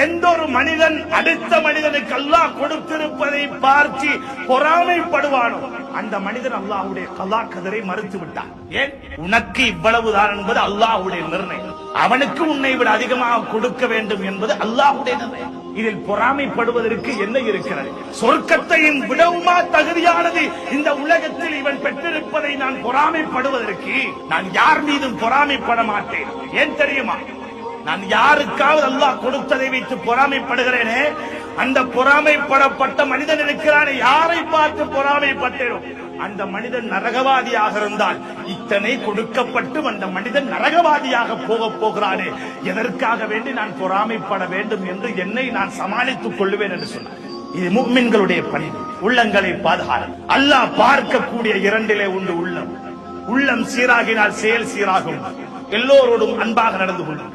எந்த ஒரு மனிதன் அடுத்த மனிதனுக்கு அல்லாஹ் கொடுத்திருப்பதை பார்த்து பொறாமைப்படுவானோ அந்த மனிதன் அல்லாஹ்வுடைய கலா கதரை மறுத்து விட்டான். ஏன்? உனக்கு இவ்வளவுதான் என்பது அல்லாஹ்வுடைய நிர்ணயம். அவனுக்கு உன்னை விட அதிகமாக கொடுக்க வேண்டும் என்பது அல்லாஹ்வுடைய நிர்ணயம். இதில் பொறாமைப்படுவதற்கு என்ன இருக்கிறது? சொர்க்கத்தையும் விடவுமா தகுதியானது இந்த உலகத்தில் இவன் பெற்றிருப்பதை நான் பொறாமைப்படுவதற்கு? நான் யார் மீதும் பொறாமைப்பட மாட்டேன். ஏன் தெரியுமா? நான் யாருக்காவது அல்லாஹ் கொடுத்ததை வைத்து பொறாமைப்படுகிறேனே, அந்த பொறாமைப்படப்பட்ட மனிதன் இருக்கிறானே, யாரை பார்த்து பொறாமைப்பட்டேனோ அந்த மனிதன் நரகவாதியாக இருந்தால் இத்தனை கொடுக்கப்பட்டு அந்த மனிதன் நரகவாதியாக போகிறானே, எதற்காக வேண்டி நான் பொறாமைப்பட வேண்டும் என்று என்னை நான் சமாளித்துக் கொள்வேன் என்று சொன்னார். இது முஃமின்களுடைய பணி. உள்ளங்களை பாதுகாக்கும். அல்லாஹ் பார்க்கக்கூடிய இரண்டிலே உண்டு உள்ளம். உள்ளம் சீராகினால் செயல் சீராகும். எல்லோரோடும் அன்பாக நடந்து கொள்ளும்.